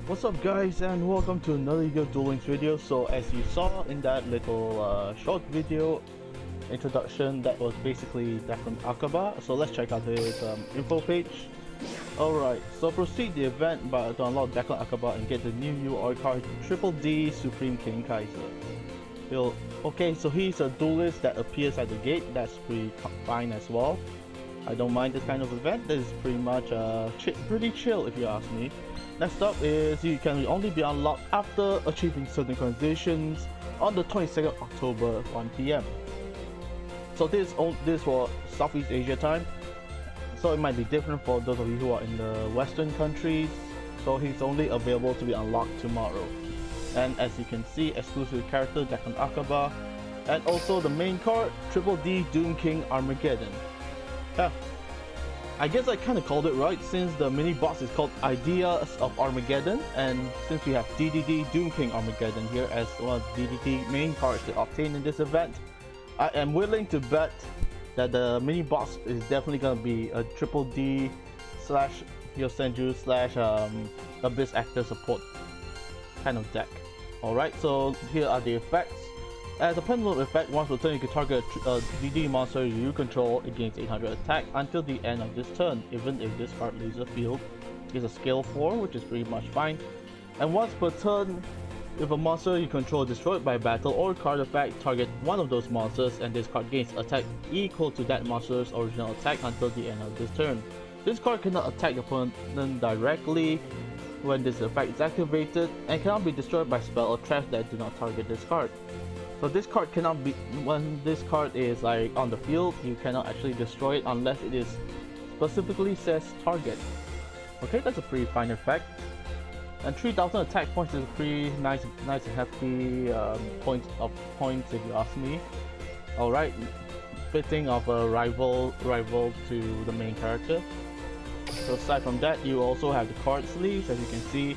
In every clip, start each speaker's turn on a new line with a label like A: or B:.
A: What's up guys, and welcome to another YuGiOh Dueling video. So as you saw in that little short video introduction, that was basically Declan Akaba. So let's check out his info page. Alright, so proceed the event by to unlock Declan Akaba and get the new UI card Triple D Supreme King Kaiser. Okay, so he's a duelist that appears at the gate. That's pretty fine as well. I don't mind this kind of event. This is pretty much pretty chill if you ask me. Next up is you can only be unlocked after achieving certain conditions on the 22nd of October 1 PM. So this for Southeast Asia time, so it might be different for those of you who are in the Western countries. So he's only available to be unlocked tomorrow. And as you can see, exclusive character Declan Akaba, and also the main card Triple D Doom King Armageddon. Yeah, I guess I kind of called it right since the mini boss is called Ideas of Armageddon, and since we have DDD Doom King Armageddon here as one of the DDD main cards to obtain in this event, I am willing to bet that the mini boss is definitely gonna be a Triple D slash Yosenju slash Abyss Actor support kind of deck. Alright, so here are the effects. As a pendulum effect, once per turn you can target a DD monster you control against 800 attack until the end of this turn, even if this card leaves the field. It's a scale 4, which is pretty much fine. And once per turn, if a monster you control is destroyed by battle or card effect, target one of those monsters and this card gains attack equal to that monster's original attack until the end of this turn. This card cannot attack the opponent directly when this effect is activated and cannot be destroyed by spell or traps that do not target this card. So this card cannot be, when this card is like on the field, you cannot actually destroy it unless it is specifically says target. Okay, that's a pretty fine effect. And 3000 attack points is a pretty nice and hefty points if you ask me. Alright, fitting of a rival to the main character. So aside from that, you also have the card sleeves, as you can see.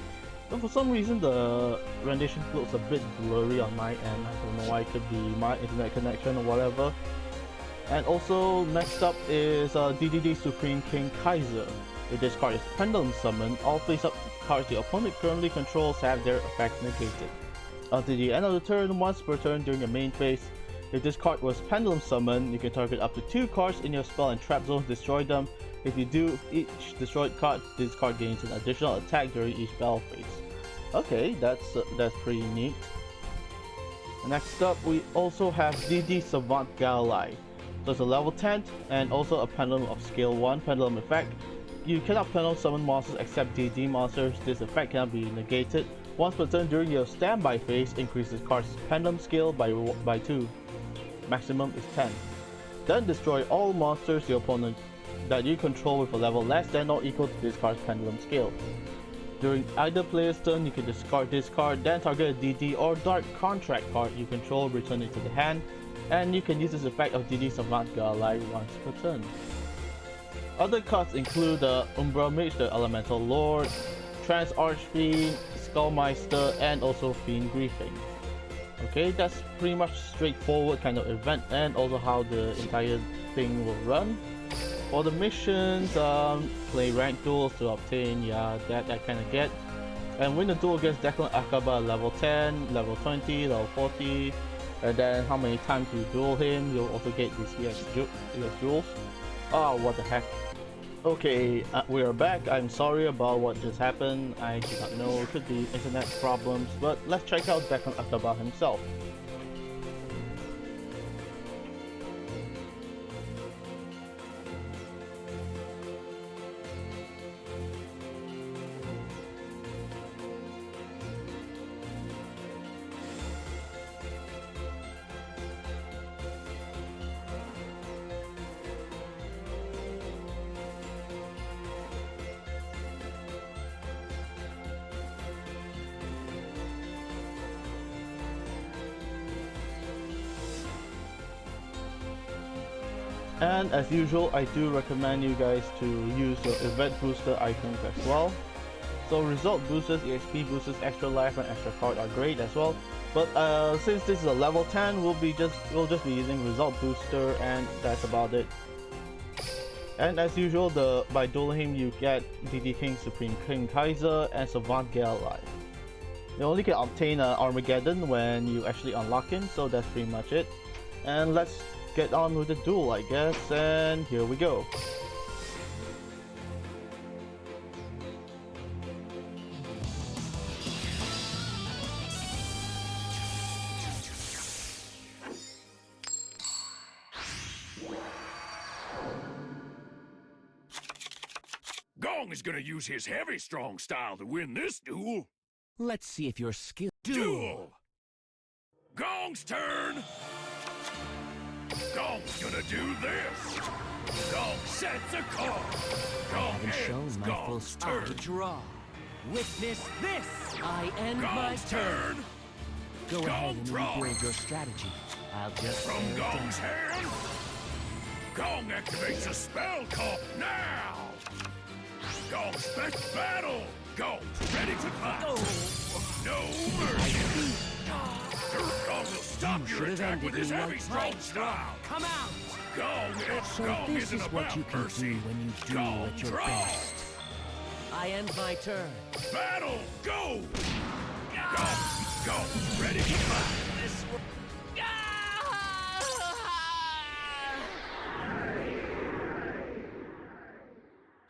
A: But for some reason the rendition looks a bit blurry on my end. I don't know why, it could be my internet connection or whatever. And also next up is DDD Supreme King Kaiser. If this card is Pendulum Summon, all face-up cards the opponent currently controls have their effects negated. Until the end of the turn, once per turn during your main phase, if this card was Pendulum Summon, you can target up to 2 cards in your spell and trap zone, destroy them. If you do each destroyed card, this card gains an additional attack during each battle phase. Okay, that's pretty neat. Next up, we also have DD Savant Galai. So it's a level 10 and also a pendulum of scale 1 pendulum effect. You cannot pendulum summon monsters except DD monsters. This effect cannot be negated. Once per turn during your standby phase, increases card's pendulum scale by 2. Maximum is 10. Then destroy all monsters your opponent that you control with a level less than or equal to this card's pendulum scale. During either player's turn, you can discard this card, then target a DD or Dark Contract card you control, return it to the hand, and you can use this effect of DD Savant Galai once per turn. Other cards include the Umbra Mage, the Elemental Lord, Trans Archfiend, Skullmeister, and also Fiend Griefing. Okay, that's pretty much straightforward kind of event, and also how the entire thing will run. For the missions, play rank duels to obtain, that I kind of get. And win the duel against Declan Akaba level 10, level 20, level 40. And then how many times you duel him, you'll also get these EX duels. Oh, what the heck. Okay, we are back. I'm sorry about what just happened. I do not know, it could be internet problems. But let's check out Declan Akaba himself. And as usual, I do recommend you guys to use your event booster items as well. So result boosters, EXP boosters, extra life and extra card are great as well. But since this is a level 10, we'll just be using result booster, and that's about it. And as usual, by dueling him, you get DD King, Supreme King Kaiser, and Savant Ally. You only can obtain Armageddon when you actually unlock him, so that's pretty much it. And let's get on with the duel, I guess, and here we go.
B: Gong is gonna use his heavy strong style to win this duel.
C: Let's see if your skill...
B: Duel! Gong's turn! Gong's gonna do this! Gong sets a card! Gong
C: I haven't shown
B: ends
C: my full
B: Gong's
C: style.
B: turn!
C: Draw. Witness this! I end my
B: Gong's
C: turn.
B: turn!
C: Go
B: Gong
C: ahead and
B: draws.
C: rebuild your strategy. I'll just
B: From
C: stare down.
B: Gong's hand! Gong activates a spell called now! Gong spec battle! Gong's ready to fight! No mercy! Gong will stop
C: You
B: your
C: should have
B: attack
C: ended
B: with his
C: me
B: heavy
C: like
B: strong
C: right.
B: style!
C: Come out! So
B: Gong
C: this
B: isn't
C: is
B: about
C: what you can
B: mercy.
C: do when you duel
B: Gong
C: at your
B: draws.
C: best. I end my turn.
B: Battle, go! Gong's ready to fight!
C: This will...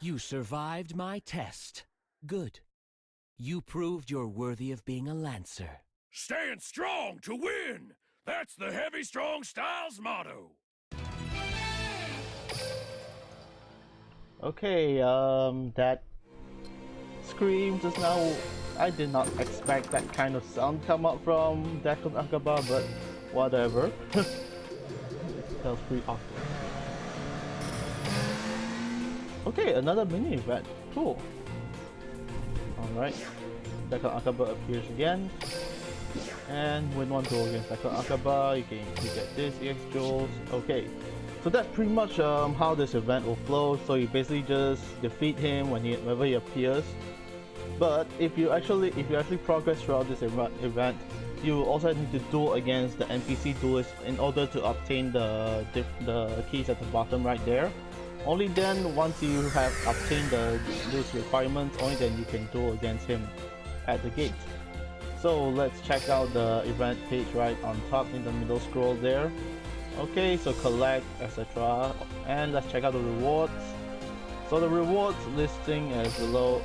C: You survived my test. Good. You proved you're worthy of being a Lancer.
B: Stand strong to win! That's the heavy strong style's motto!
A: Okay, that scream just now, I did not expect that kind of sound come up from Declan Akaba, but whatever. That was pretty awkward. Okay, another mini event. Cool. Alright. Declan Akaba appears again. And win one duel against Declan Akaba, you get this EX jewels. Okay. So that's pretty much how this event will flow. So you basically just defeat him whenever he appears. But if you actually progress throughout this event, you also need to duel against the NPC duelist in order to obtain the keys at the bottom right there. Only then, once you have obtained those requirements, only then you can duel against him at the gate. So let's check out the event page right on top in the middle scroll there. Okay, so collect, etc. And let's check out the rewards. So the rewards listing is below.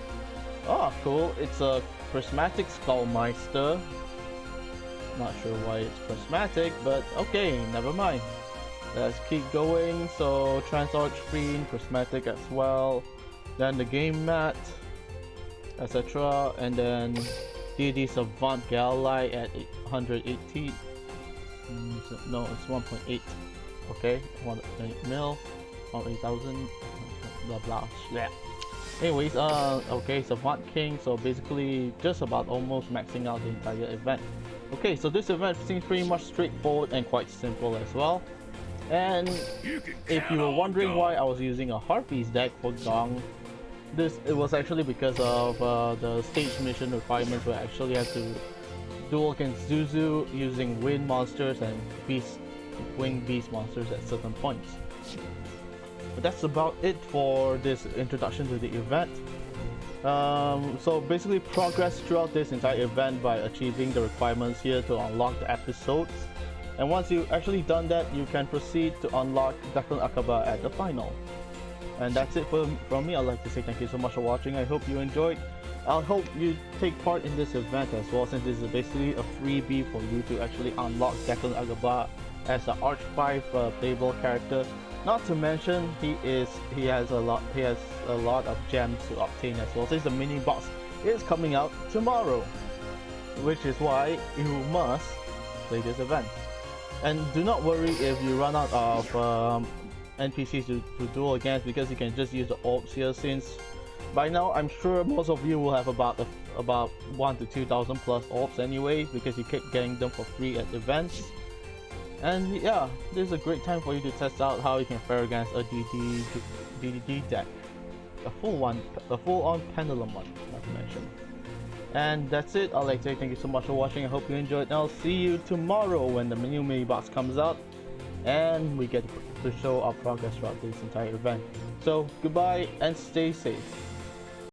A: Oh, cool. It's a prismatic Skullmeister. Not sure why it's prismatic, but okay, never mind. Let's keep going. So Transarch Fiend, prismatic as well. Then the game mat, etc. And then DD Savant Ally at 180. No, it's 1.8. Okay, 1.8 mil, 1.8,000. Blah blah. Yeah. Anyways, okay, Savant King. So basically, just about almost maxing out the entire event. Okay, so this event seems pretty much straightforward and quite simple as well. And if you were wondering why I was using a Harpies deck for Gong, it was actually because of the stage mission requirements where I actually had to duel against Zuzu using wind monsters and winged beast monsters at certain points. But that's about it for this introduction to the event. So basically progress throughout this entire event by achieving the requirements here to unlock the episodes. And once you've actually done that, you can proceed to unlock Declan Akaba at the final. And that's it from me. I'd like to say thank you so much for watching. I hope you enjoyed. I hope you take part in this event as well, since this is basically a freebie for you to actually unlock Declan Akaba as an Arch 5 playable character. Not to mention he has a lot of gems to obtain as well, since the mini box is coming out tomorrow, which is why you must play this event. And do not worry if you run out of NPCs to duel against, because you can just use the orbs here, since by now I'm sure most of you will have about 1 to 2,000 plus orbs anyway, because you keep getting them for free at events. And yeah, this is a great time for you to test out how you can fare against a DDD deck, a full-on Pendulum one, not to mention. And that's it. I'd like to say thank you so much for watching. I hope you enjoyed, and I'll see you tomorrow when the new mini box comes out. and we get to show our progress throughout this entire event. So goodbye and stay safe.